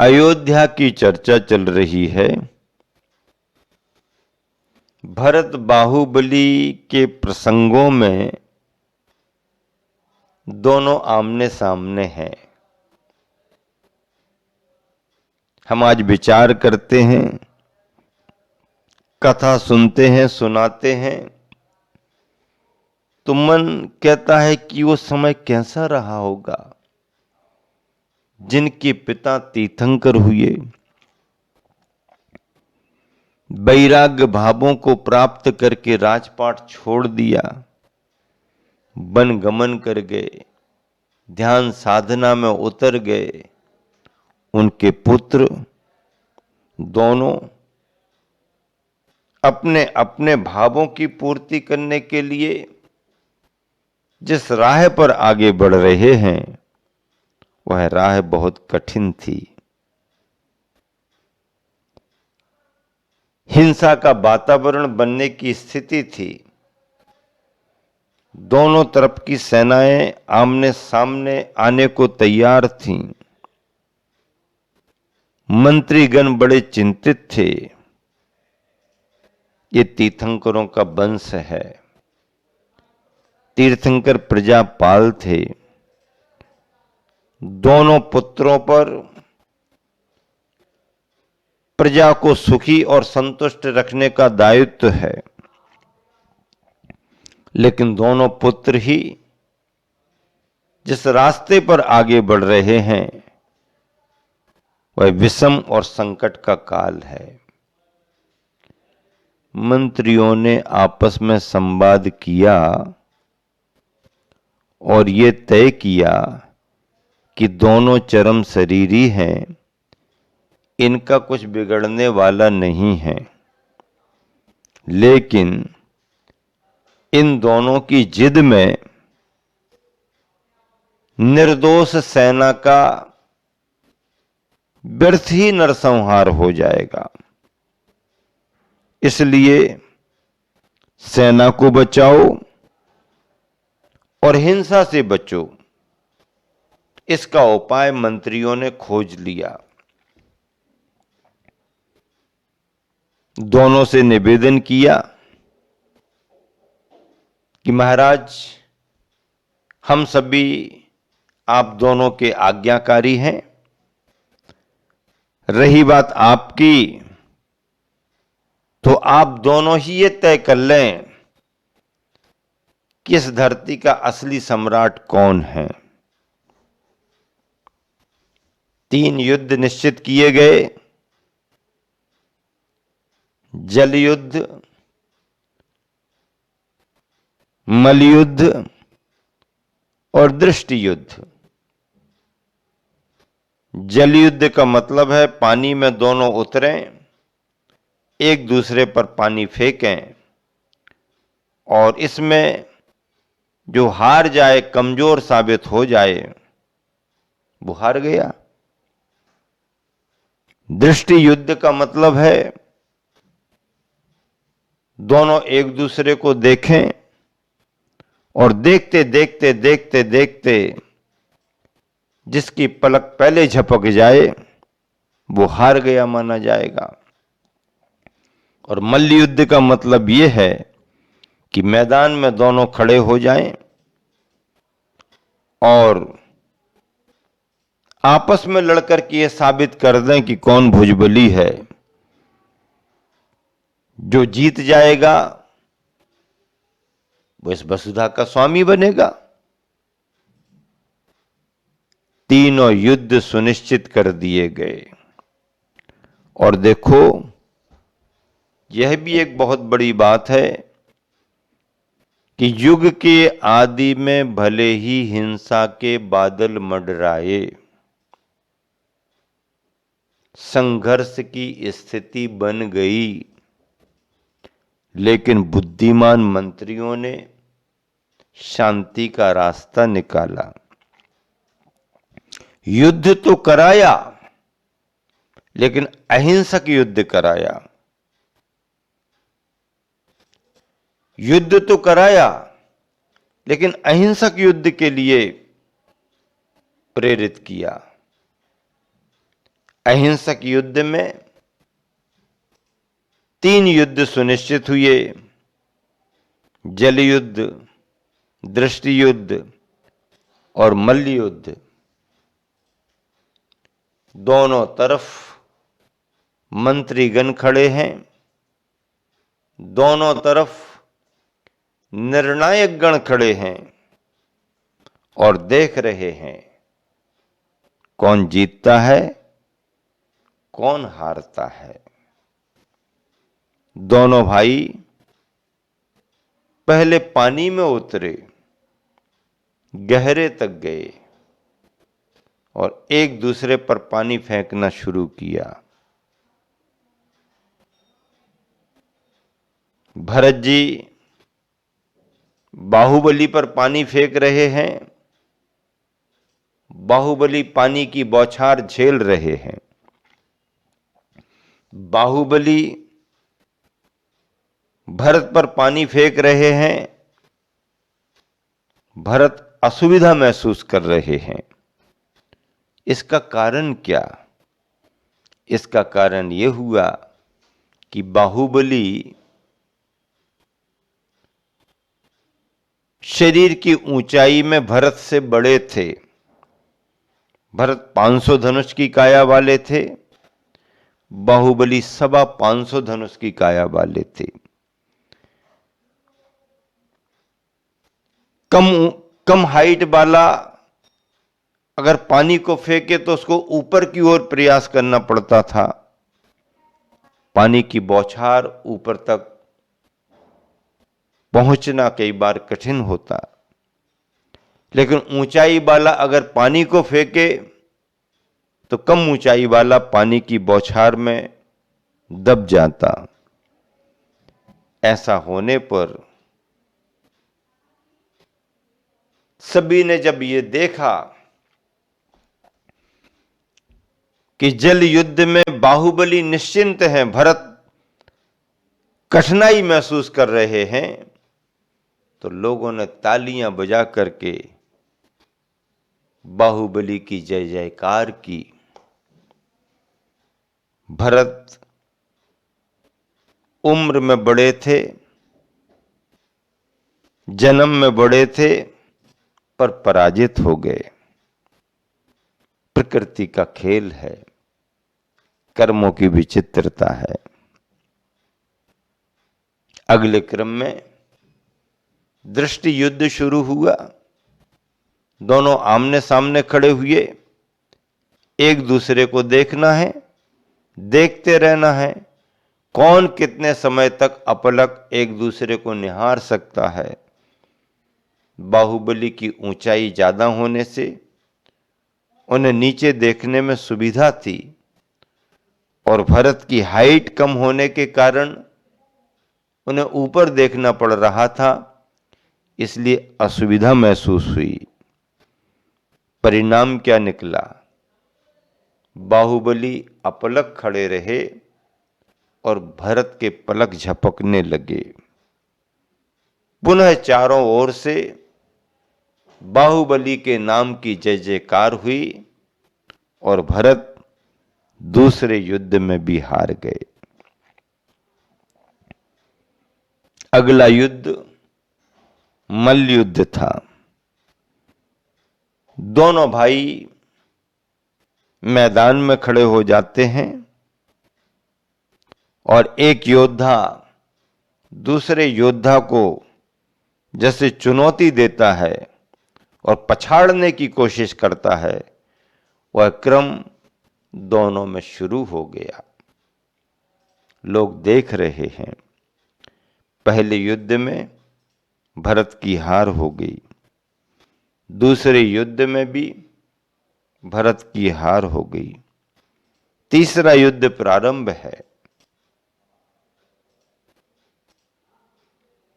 अयोध्या की चर्चा चल रही है। भरत बाहुबली के प्रसंगों में दोनों आमने सामने हैं। हम आज विचार करते हैं, कथा सुनते हैं, सुनाते हैं, तो मन कहता है कि वो समय कैसा रहा होगा जिनके पिता तीर्थंकर हुए, वैराग्य भावों को प्राप्त करके राजपाट छोड़ दिया, वन गमन कर गए, ध्यान साधना में उतर गए। उनके पुत्र दोनों अपने अपने भावों की पूर्ति करने के लिए जिस राह पर आगे बढ़ रहे हैं, वह राह बहुत कठिन थी। हिंसा का वातावरण बनने की स्थिति थी। दोनों तरफ की सेनाएं आमने सामने आने को तैयार थीं। मंत्रीगण बड़े चिंतित थे। ये तीर्थंकरों का वंश है, तीर्थंकर प्रजापाल थे। दोनों पुत्रों पर प्रजा को सुखी और संतुष्ट रखने का दायित्व है, लेकिन दोनों पुत्र ही जिस रास्ते पर आगे बढ़ रहे हैं, वह विषम और संकट का काल है। मंत्रियों ने आपस में संवाद किया और ये तय किया कि दोनों चरम शरीरी हैं, इनका कुछ बिगड़ने वाला नहीं है, लेकिन इन दोनों की जिद में निर्दोष सेना का व्यर्थ ही नरसंहार हो जाएगा। इसलिए सेना को बचाओ और हिंसा से बचो, इसका उपाय मंत्रियों ने खोज लिया। दोनों से निवेदन किया कि महाराज, हम सभी आप दोनों के आज्ञाकारी हैं। रही बात आपकी, तो आप दोनों ही ये तय कर लें कि इस धरती का असली सम्राट कौन है। 3 युद्ध निश्चित किए गए, जल युद्ध, मलयुद्ध और दृष्टि युद्ध। जल युद्ध का मतलब है पानी में दोनों उतरें, एक दूसरे पर पानी फेंकें, और इसमें जो हार जाए, कमजोर साबित हो जाए, वो हार गया। दृष्टि युद्ध का मतलब है दोनों एक दूसरे को देखें और देखते देखते देखते देखते जिसकी पलक पहले झपक जाए, वो हार गया माना जाएगा। और मल्ल युद्ध का मतलब यह है कि मैदान में दोनों खड़े हो जाएं और आपस में लड़कर के ये साबित कर दें कि कौन भुजबली है। जो जीत जाएगा वो इस वसुधा का स्वामी बनेगा। तीनों युद्ध सुनिश्चित कर दिए गए। और देखो, यह भी एक बहुत बड़ी बात है कि युग के आदि में भले ही हिंसा के बादल मंडराए, संघर्ष की स्थिति बन गई, लेकिन बुद्धिमान मंत्रियों ने शांति का रास्ता निकाला। युद्ध तो कराया, लेकिन अहिंसक युद्ध कराया। युद्ध तो कराया, लेकिन अहिंसक युद्ध के लिए प्रेरित किया। अहिंसक युद्ध में 3 युद्ध सुनिश्चित हुए, जल युद्ध, दृष्टि युद्ध और मल्ल युद्ध। दोनों तरफ मंत्रीगण खड़े हैं, दोनों तरफ निर्णायक गण खड़े हैं और देख रहे हैं कौन जीतता है, कौन हारता है। दोनों भाई पहले पानी में उतरे, गहरे तक गए और एक दूसरे पर पानी फेंकना शुरू किया। भरत जी बाहुबली पर पानी फेंक रहे हैं, बाहुबली पानी की बौछार झेल रहे हैं। बाहुबली भरत पर पानी फेंक रहे हैं, भरत असुविधा महसूस कर रहे हैं। इसका कारण क्या? इसका कारण यह हुआ कि बाहुबली शरीर की ऊंचाई में भरत से बड़े थे। भरत 500 धनुष की काया वाले थे, बाहुबली 525 धनुष की काया वाले थे। कम हाइट वाला अगर पानी को फेंके तो उसको ऊपर की ओर प्रयास करना पड़ता था, पानी की बौछार ऊपर तक पहुंचना कई बार कठिन होता। लेकिन ऊंचाई वाला अगर पानी को फेंके तो कम ऊंचाई वाला पानी की बौछार में दब जाता। ऐसा होने पर सभी ने जब ये देखा कि जल युद्ध में बाहुबली निश्चिंत हैं, भरत कठिनाई महसूस कर रहे हैं, तो लोगों ने तालियां बजा करके बाहुबली की जय जयकार की। भरत उम्र में बड़े थे, जन्म में बड़े थे, पर पराजित हो गए। प्रकृति का खेल है, कर्मों की विचित्रता है। अगले क्रम में दृष्टि युद्ध शुरू हुआ। दोनों आमने सामने खड़े हुए, एक दूसरे को देखना है, देखते रहना है, कौन कितने समय तक अपलक एक दूसरे को निहार सकता है। बाहुबली की ऊंचाई ज्यादा होने से उन्हें नीचे देखने में सुविधा थी और भरत की हाइट कम होने के कारण उन्हें ऊपर देखना पड़ रहा था, इसलिए असुविधा महसूस हुई। परिणाम क्या निकला? बाहुबली अपलक खड़े रहे और भरत के पलक झपकने लगे। पुनः चारों ओर से बाहुबली के नाम की जय जयकार हुई और भरत दूसरे युद्ध में भी हार गए। अगला युद्ध मल्ल युद्ध था। दोनों भाई मैदान में खड़े हो जाते हैं और एक योद्धा दूसरे योद्धा को जैसे चुनौती देता है और पछाड़ने की कोशिश करता है, वह क्रम दोनों में शुरू हो गया। लोग देख रहे हैं। पहले युद्ध में भरत की हार हो गई, दूसरे युद्ध में भी भरत की हार हो गई, तीसरा युद्ध प्रारंभ है।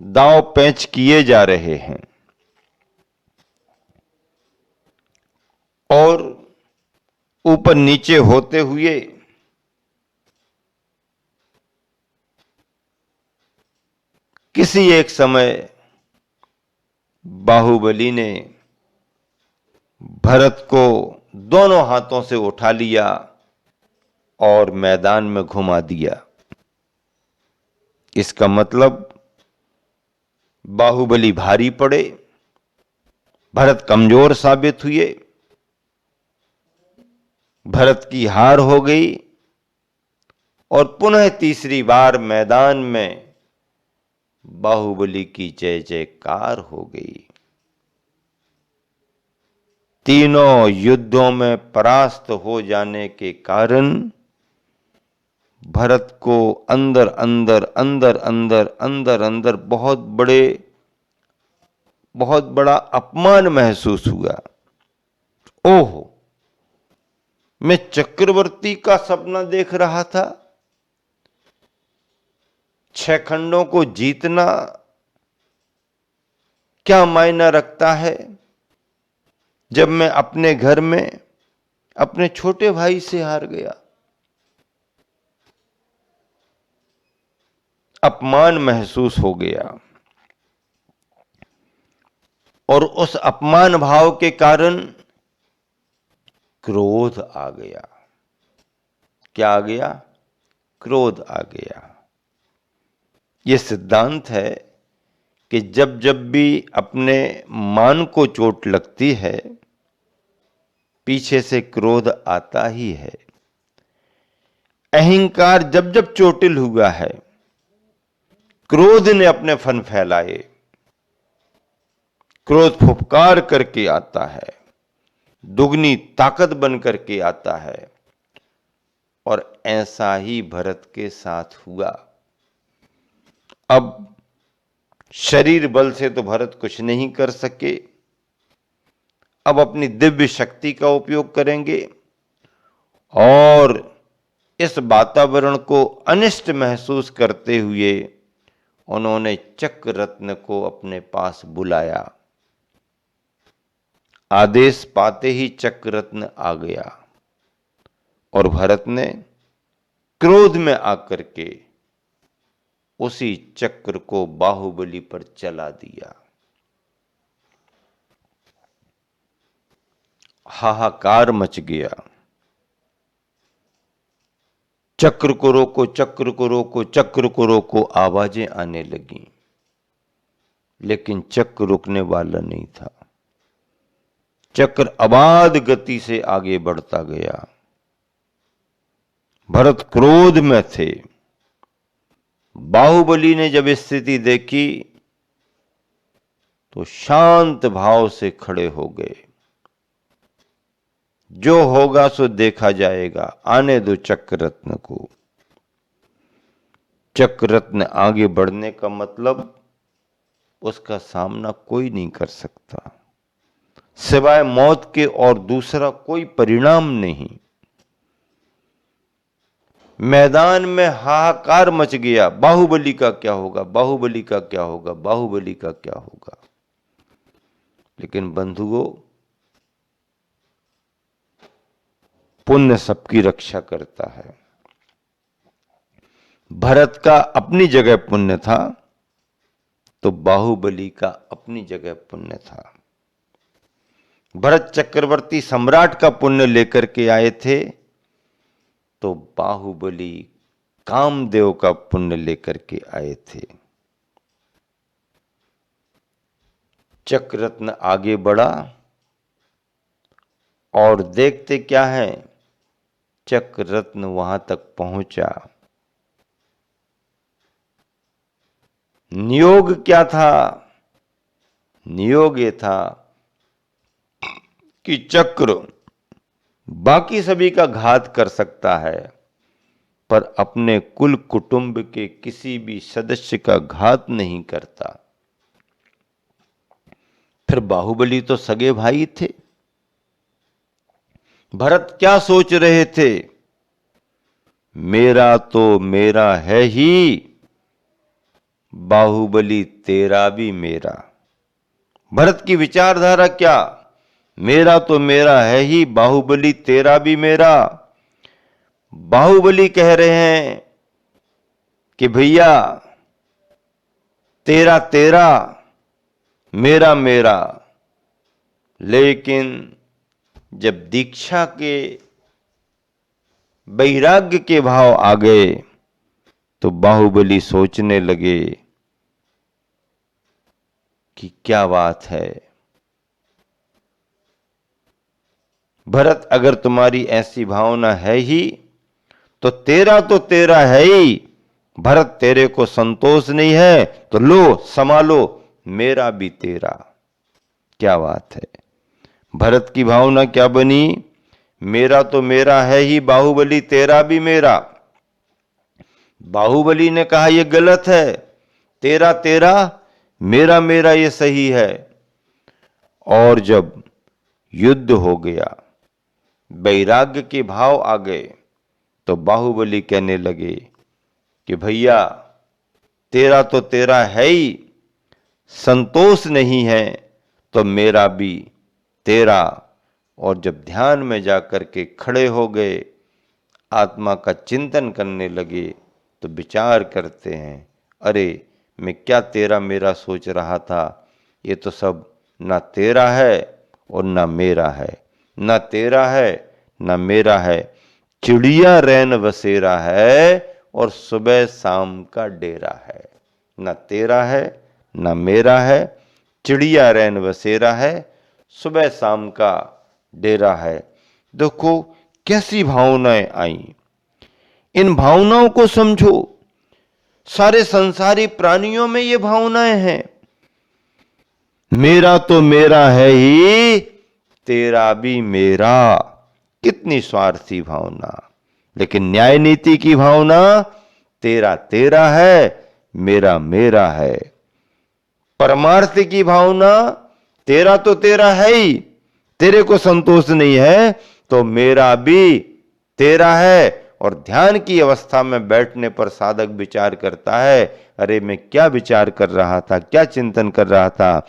दांव पैंच किए जा रहे हैं और ऊपर नीचे होते हुए किसी एक समय बाहुबली ने भरत को दोनों हाथों से उठा लिया और मैदान में घुमा दिया। इसका मतलब बाहुबली भारी पड़े, भरत कमजोर साबित हुए, भरत की हार हो गई और पुनः तीसरी बार मैदान में बाहुबली की जय जयकार हो गई। तीनों युद्धों में परास्त हो जाने के कारण भरत को अंदर अंदर अंदर अंदर अंदर अंदर बहुत बड़ा अपमान महसूस हुआ। ओह, मैं चक्रवर्ती का सपना देख रहा था। 6 खंडों को जीतना क्या मायना रखता है जब मैं अपने घर में अपने छोटे भाई से हार गया। अपमान महसूस हो गया और उस अपमान भाव के कारण क्रोध आ गया। क्या आ गया? क्रोध आ गया। यह सिद्धांत है कि जब जब भी अपने मान को चोट लगती है, पीछे से क्रोध आता ही है। अहंकार जब जब चोटिल हुआ है, क्रोध ने अपने फन फैलाए। क्रोध फुफकार करके आता है, दुगनी ताकत बन करके आता है। और ऐसा ही भरत के साथ हुआ। अब शरीर बल से तो भरत कुछ नहीं कर सके, अब अपनी दिव्य शक्ति का उपयोग करेंगे और इस वातावरण को अनिष्ट महसूस करते हुए उन्होंने चक्ररत्न को अपने पास बुलाया। आदेश पाते ही चक्ररत्न आ गया और भरत ने क्रोध में आकर के उसी चक्र को बाहुबली पर चला दिया। हाहाकार मच गया। चक्र को रोको, चक्र को रोको, चक्र को रोको, आवाजें आने लगी, लेकिन चक्र रुकने वाला नहीं था। चक्र अबाध गति से आगे बढ़ता गया। भरत क्रोध में थे। बाहुबली ने जब स्थिति देखी तो शांत भाव से खड़े हो गए। जो होगा सो देखा जाएगा, आने दो चक्ररत्न को। चक्ररत्न आगे बढ़ने का मतलब उसका सामना कोई नहीं कर सकता, सिवाय मौत के और दूसरा कोई परिणाम नहीं। मैदान में हाहाकार मच गया। बाहुबली का क्या होगा, बाहुबली का क्या होगा, बाहुबली का क्या होगा। लेकिन बंधुओं, पुण्य सबकी रक्षा करता है। भरत का अपनी जगह पुण्य था तो बाहुबली का अपनी जगह पुण्य था। भरत चक्रवर्ती सम्राट का पुण्य लेकर के आए थे तो बाहुबली कामदेव का पुण्य लेकर के आए थे। चक्ररत्न आगे बढ़ा और देखते क्या है, चक्ररत्न वहां तक पहुंचा। नियोग क्या था? नियोग ये था कि चक्र बाकी सभी का घात कर सकता है पर अपने कुल कुटुंब के किसी भी सदस्य का घात नहीं करता। फिर बाहुबली तो सगे भाई थे। भरत क्या सोच रहे थे? मेरा तो मेरा है ही, बाहुबली तेरा भी मेरा। भरत की विचारधारा क्या? मेरा तो मेरा है ही, बाहुबली तेरा भी मेरा। बाहुबली कह रहे हैं कि भैया तेरा तेरा, मेरा मेरा। लेकिन जब दीक्षा के वैराग्य के भाव आ गए तो बाहुबली सोचने लगे कि क्या बात है भरत, अगर तुम्हारी ऐसी भावना है ही तो तेरा है ही। भरत, तेरे को संतोष नहीं है तो लो संभालो, मेरा भी तेरा। क्या बात है। भरत की भावना क्या बनी? मेरा तो मेरा है ही बाहुबली, तेरा भी मेरा। बाहुबली ने कहा यह गलत है, तेरा तेरा मेरा मेरा ये सही है। और जब युद्ध हो गया, वैराग्य के भाव आ गए तो बाहुबली कहने लगे कि भैया तेरा तो तेरा है ही, संतोष नहीं है तो मेरा भी तेरा। और जब ध्यान में जाकर के खड़े हो गए, आत्मा का चिंतन करने लगे तो विचार करते हैं, अरे मैं क्या तेरा मेरा सोच रहा था, ये तो सब ना तेरा है और ना मेरा है, ना तेरा है ना मेरा है। चिड़िया रैन बसेरा है और सुबह शाम का डेरा है। ना तेरा है ना मेरा है, चिड़िया रैन बसेरा है, सुबह शाम का डेरा है। देखो कैसी भावनाएं आई, इन भावनाओं को समझो। सारे संसारी प्राणियों में ये भावनाएं हैं। मेरा तो मेरा है ही, तेरा भी मेरा। कितनी स्वार्थी भावना। लेकिन न्याय नीति की भावना, तेरा तेरा है मेरा मेरा है। परमार्थ की भावना, तेरा तो तेरा है ही, तेरे को संतोष नहीं है तो मेरा भी तेरा है। और ध्यान की अवस्था में बैठने पर साधक विचार करता है, अरे मैं क्या विचार कर रहा था, क्या चिंतन कर रहा था,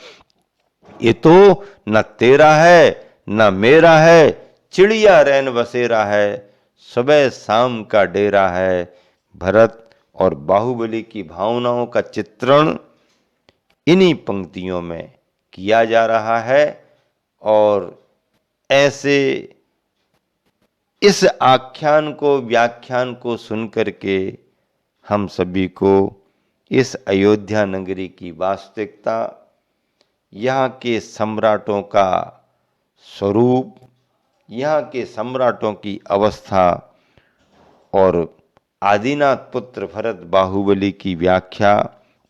ये तो न तेरा है न मेरा है, चिड़िया रैन बसेरा है, सुबह शाम का डेरा है। भरत और बाहुबली की भावनाओं का चित्रण इन्हीं पंक्तियों में किया जा रहा है। और ऐसे इस आख्यान को, व्याख्यान को सुनकर के हम सभी को इस अयोध्या नगरी की वास्तविकता, यहाँ के सम्राटों का स्वरूप, यहाँ के सम्राटों की अवस्था और आदिनाथ पुत्र भरत बाहुबली की व्याख्या,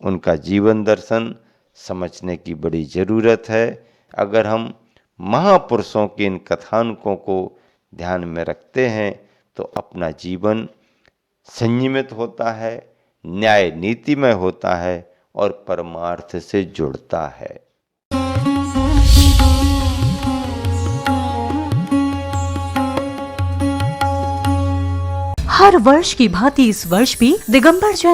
उनका जीवन दर्शन समझने की बड़ी ज़रूरत है। अगर हम महापुरुषों के इन कथानकों को ध्यान में रखते हैं तो अपना जीवन संयमित होता है, न्याय नीतिमय होता है और परमार्थ से जुड़ता है। हर वर्ष की भांति इस वर्ष भी दिगंबर जयंती